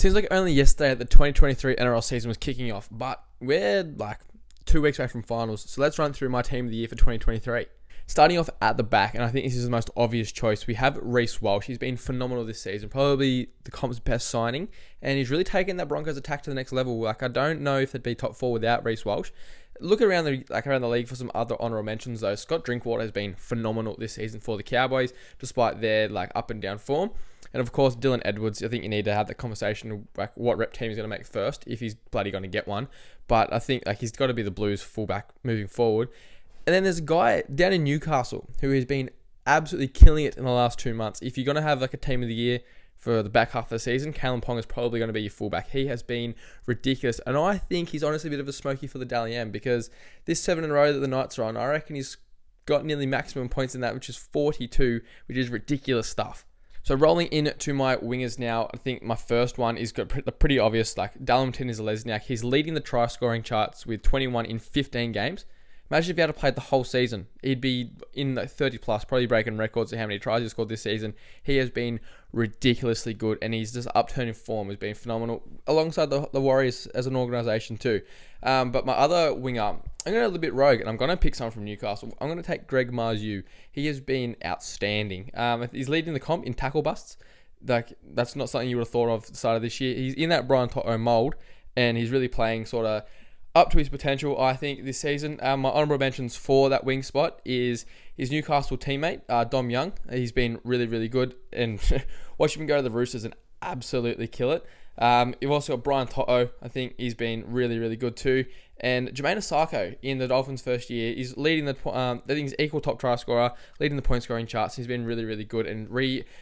Seems like only yesterday the 2023 NRL season was kicking off, but we're like 2 weeks away from finals. So let's run through my team of the year for 2023. Starting off at the back, and I think this is the most obvious choice, we have Reece Walsh. He's been phenomenal this season, probably the comp's best signing, and he's really taken that Broncos attack to the next level. Like, I don't know if they'd be top 4 without Reece Walsh. Look around the league for some other honourable mentions though. Scott Drinkwater has been phenomenal this season for the Cowboys, despite their up and down form. And of course, Dylan Edwards, I think you need to have that conversation of what rep team he's going to make first, if he's bloody going to get one. But I think he's got to be the Blues fullback moving forward. And then there's a guy down in Newcastle who has been absolutely killing it in the last 2 months. If you're going to have a team of the year for the back half of the season, Kalen Pong is probably going to be your fullback. He has been ridiculous. And I think he's honestly a bit of a smoky for the Dally M, because this 7 in a row that the Knights are on, I reckon he's got nearly maximum points in that, which is 42, which is ridiculous stuff. So rolling into my wingers now, I think my first one is pretty obvious. Dallin Martinez-Lesniak, he's leading the try scoring charts with 21 in 15 games. Imagine if he had played the whole season. He'd be in the 30 plus, probably breaking records of how many tries he scored this season. He has been ridiculously good, and he's just upturning form has been phenomenal, alongside the Warriors as an organisation too. But my other winger, I'm going to go a little bit rogue, and I'm going to pick someone from Newcastle. I'm going to take Greg Marzu. He has been outstanding. He's leading the comp in tackle busts. That's not something you would have thought of at the start of this year. He's in that Brian Toto mould, and he's really playing sort of up to his potential, I think, this season. My honourable mentions for that wing spot is his Newcastle teammate, Dom Young. He's been really, really good, and watching him go to the Roosters and absolutely kill it. You've also got Brian Toto. I think he's been really, really good too. And Jermaine Asako in the Dolphins' first year, he's leading I think he's equal top try scorer, leading the point scoring charts. He's been really, really good and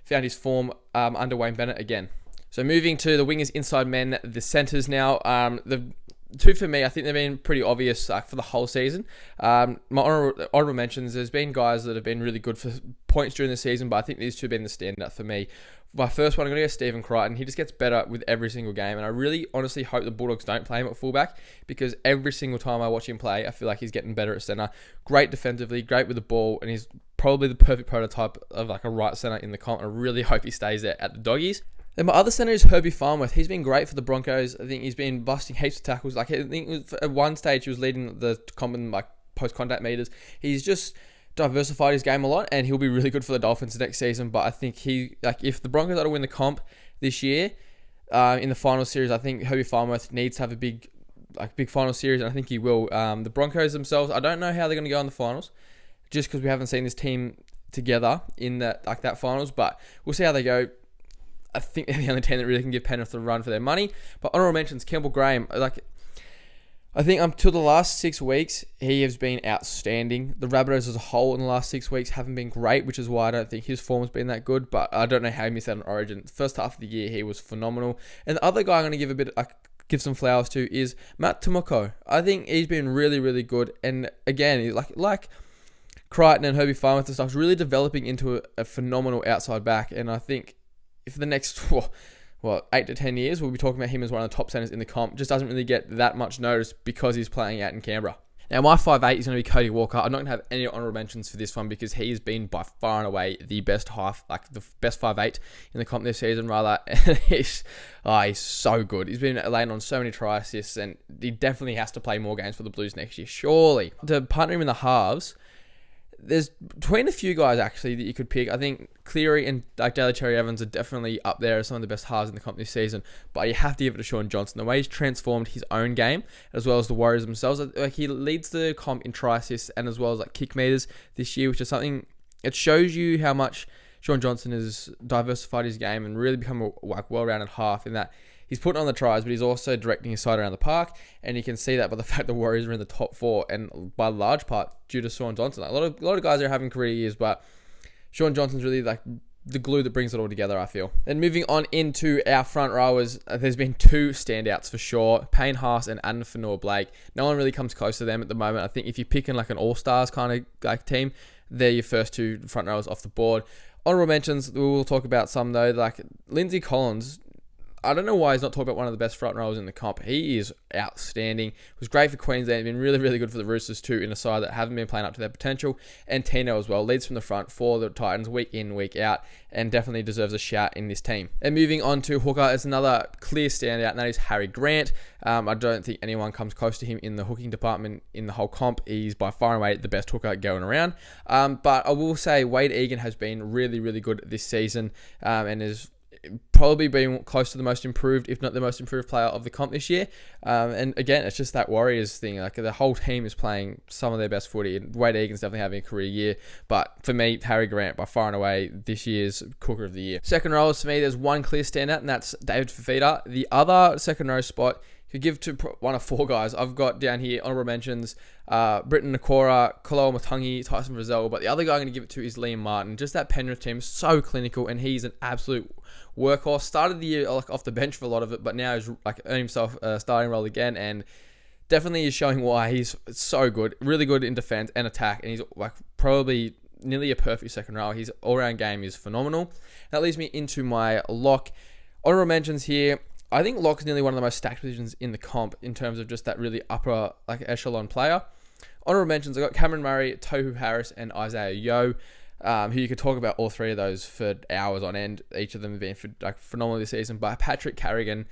found his form under Wayne Bennett again. So moving to the wingers inside men, the centres now. The two for me, I think they've been pretty obvious for the whole season. My honourable mentions, there's been guys that have been really good for points during the season, but I think these two have been the standout for me. My first one, I'm going to go Stephen Crichton. He just gets better with every single game, and I really honestly hope the Bulldogs don't play him at fullback, because every single time I watch him play, I feel like he's getting better at centre. Great defensively, great with the ball, and he's probably the perfect prototype of a right centre in the comp. I really hope he stays there at the Doggies. Then my other centre is Herbie Farnworth. He's been great for the Broncos. I think he's been busting heaps of tackles. I think at one stage he was leading the common post-contact meters. He's just diversified his game a lot, and he'll be really good for the Dolphins next season. But I think if the Broncos are to win the comp this year in the final series, I think Herbie Farnworth needs to have a big final series, and I think he will. The Broncos themselves, I don't know how they're going to go in the finals, just because we haven't seen this team together in that finals. But we'll see how they go. I think they're the only team that really can give Penrith a run for their money. But honourable mentions, Campbell Graham. I think until the last 6 weeks, he has been outstanding. The Rabbitohs as a whole in the last 6 weeks haven't been great, which is why I don't think his form has been that good. But I don't know how he missed out on Origin. The first half of the year, he was phenomenal. And the other guy I'm going to give some flowers to is Matt Tomoko. I think he's been really, really good. And again, like Crichton and Herbie Farnworth and stuff, is really developing into a phenomenal outside back. And I think for the next 8 to 10 years, we'll be talking about him as one of the top centres in the comp. Just doesn't really get that much notice because he's playing out in Canberra. Now, my 5'8" is going to be Cody Walker. I'm not going to have any honourable mentions for this one, because he has been by far and away the best the best 5'8" in the comp this season, rather. He's so good. He's been laying on so many try assists, and he definitely has to play more games for the Blues next year, surely. To partner him in the halves, there's between a few guys actually that you could pick. I think Cleary and Daly Cherry Evans are definitely up there as some of the best halves in the comp this season. But you have to give it to Shaun Johnson. The way he's transformed his own game, as well as the Warriors themselves. He leads the comp in try assists and as well as kick meters this year, which is something. It shows you how much Shaun Johnson has diversified his game and really become a well-rounded half, in that he's putting on the tries, but he's also directing his side around the park, and you can see that by the fact the Warriors are in the top 4, and by large part due to Shaun Johnson. A lot of guys are having career years, but Shaun Johnson's really the glue that brings it all together, I feel. Then moving on into our front rowers, there's been 2 standouts for sure: Payne Haas and Adam Fanua-Blake. No one really comes close to them at the moment. I think if you're picking an all-stars kind of team, they're your first 2 front rowers off the board. Honourable mentions, we will talk about some though, like Lindsay Collins. I don't know why he's not talked about one of the best front rowers in the comp. He is outstanding. Was great for Queensland. Been really, really good for the Roosters too, in a side that haven't been playing up to their potential. And Tino as well. Leads from the front for the Titans week in, week out. And definitely deserves a shout in this team. And moving on to hooker, it's another clear standout, and that is Harry Grant. I don't think anyone comes close to him in the hooking department in the whole comp. He's by far and away the best hooker going around. But I will say Wade Egan has been really, really good this season, and is probably been close to the most improved, if not the most improved player of the comp this year. And again, it's just that Warriors thing. Like, the whole team is playing some of their best footy. And Wade Egan's definitely having a career year. But for me, Harry Grant, by far and away, this year's Cooker of the Year. Second rows, for me, there's one clear standout, and that's David Fifita. The other second row spot could give to one of four guys. I've got down here honorable mentions, Britton Nakora, Koloa Matangi, Tyson Frizzell, but the other guy I'm going to give it to is Liam Martin. Just that Penrith team is so clinical, and he's an absolute workhorse. Started the year like off the bench for a lot of it, but now he's like earned himself a starting role again, and definitely is showing why he's so good. Really good in defense and attack, and he's like probably nearly a perfect second row. His all-round game is phenomenal. That leads me into my lock. Honorable mentions here. I think lock is nearly one of the most stacked positions in the comp in terms of just that really upper like echelon player. Honorable mentions, I got Cameron Murray, Tohu Harris, and Isaiah Yeo, who you could talk about all three of those for hours on end. Each of them have been phenomenal this season. But Patrick Carrigan,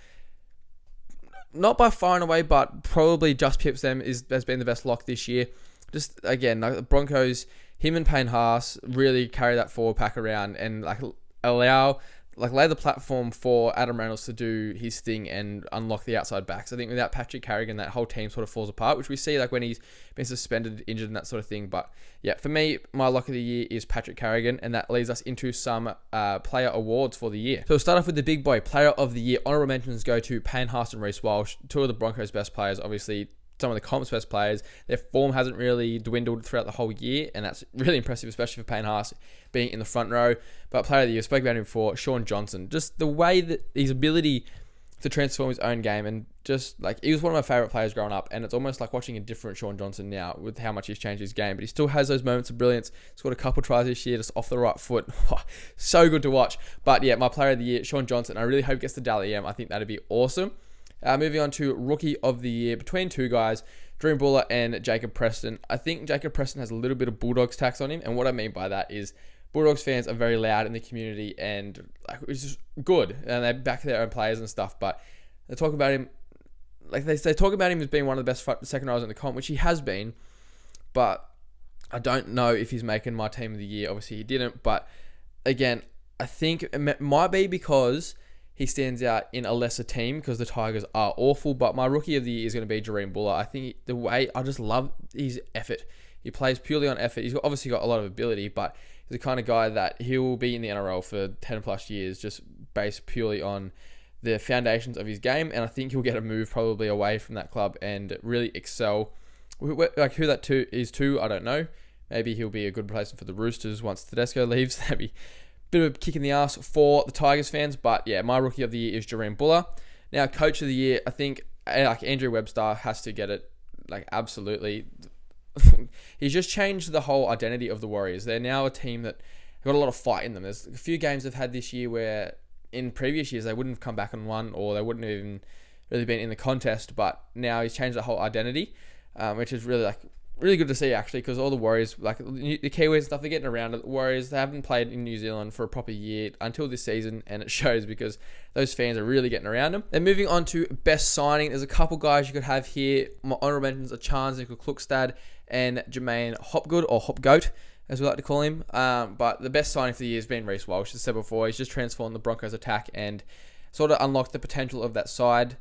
not by far and away, but probably just pips them, has been the best lock this year. Just again, like the Broncos, him and Payne Haas really carry that forward pack around and lay the platform for Adam Reynolds to do his thing and unlock the outside backs. I think without Patrick Carrigan, that whole team sort of falls apart, which we see like when he's been suspended, injured, and that sort of thing. But yeah, for me, my lock of the year is Patrick Carrigan, and that leads us into some player awards for the year. So we'll start off with the big boy, player of the year. Honorable mentions go to Payne Haas and Reece Walsh, two of the Broncos' best players, obviously some of the comp's best players. Their form hasn't really dwindled throughout the whole year, and that's really impressive, especially for Payne Haas being in the front row. But player of the year, I spoke about him before, Sean Johnson. Just the way that his ability to transform his own game, and just like he was one of my favourite players growing up, and it's almost like watching a different Sean Johnson now with how much he's changed his game, but he still has those moments of brilliance. Scored a couple tries this year just off the right foot. So good to watch. But yeah, my player of the year, Sean Johnson. I really hope he gets the Dally M. I think that'd be awesome. Moving on to Rookie of the Year, between two guys, Dream Buller and Jacob Preston. I think Jacob Preston has a little bit of Bulldogs tax on him, and what I mean by that is Bulldogs fans are very loud in the community, and like it's just good, and they back their own players and stuff, but they talk about him, like they talk about him as being one of the best second rows in the comp, which he has been, but I don't know if he's making my team of the year. Obviously he didn't, but again, I think it might be because he stands out in a lesser team because the Tigers are awful. But my rookie of the year is going to be Jareem Buller. I think I just love his effort. He plays purely on effort. He's obviously got a lot of ability, but he's the kind of guy that he'll be in the NRL for 10 plus years, just based purely on the foundations of his game. And I think he'll get a move probably away from that club and really excel. Like who that is too, I don't know. Maybe he'll be a good replacement for the Roosters once Tedesco leaves. That'd be bit of a kick in the ass for the Tigers fans, but yeah, my rookie of the year is Jareem Buller. Now, coach of the year, I think like Andrew Webster has to get it, like absolutely. He's just changed the whole identity of the Warriors. They're now a team that got a lot of fight in them. There's a few games they've had this year where in previous years they wouldn't have come back and won, or they wouldn't have even really been in the contest, but now he's changed the whole identity, which is really good to see, actually, because all the Warriors, like the Kiwis and stuff, they're getting around it. The Warriors, they haven't played in New Zealand for a proper year until this season, and it shows because those fans are really getting around them. And moving on to best signing, there's a couple guys you could have here. My honourable mentions are Chance Klukstad and Jermaine Hopgood, or Hopgoat, as we like to call him. But the best signing for the year has been Reece Walsh. As I said before, he's just transformed the Broncos' attack and sort of unlocked the potential of that side.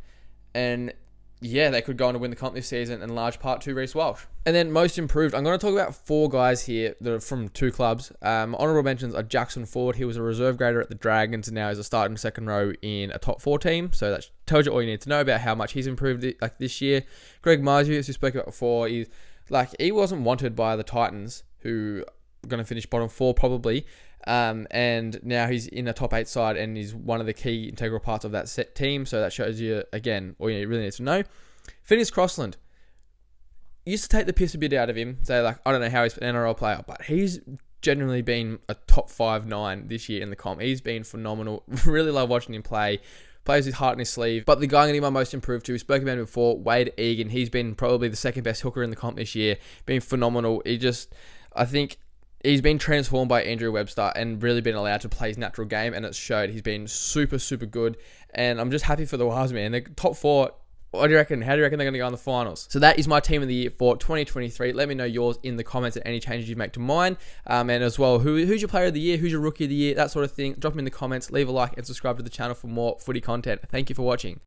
And yeah, they could go on to win the comp this season, in large part to Reece Walsh. And then most improved, I'm going to talk about four guys here that are from two clubs. Honourable mentions are Jackson Ford. He was a reserve grader at the Dragons, and now he's a starting second row in a top 4 team. So that tells you all you need to know about how much he's improved like this year. Greg Marju, as we spoke about before, he wasn't wanted by the Titans, who are going to finish bottom 4 probably. And now he's in a top 8 side, and he's one of the key integral parts of that set team. So that shows you, again, all you really need to know. Phineas Crossland used to take the piss a bit out of him. Say, like, I don't know how he's an NRL player, but he's genuinely been a top 5-9 this year in the comp. He's been phenomenal. Really love watching him play. plays his heart in his sleeve. But the guy I'm going to give my most improved to, we spoke about him before, Wade Egan. He's been probably the second best hooker in the comp this year, been phenomenal. I think he's been transformed by Andrew Webster and really been allowed to play his natural game, and it's showed. He's been super, super good, and I'm just happy for the Wahs, man. The top four, what do you reckon? How do you reckon they're going to go in the finals? So that is my team of the year for 2023. Let me know yours in the comments and any changes you make to mine. And as well, who's your player of the year? Who's your rookie of the year? That sort of thing. Drop them in the comments. Leave a like and subscribe to the channel for more footy content. Thank you for watching.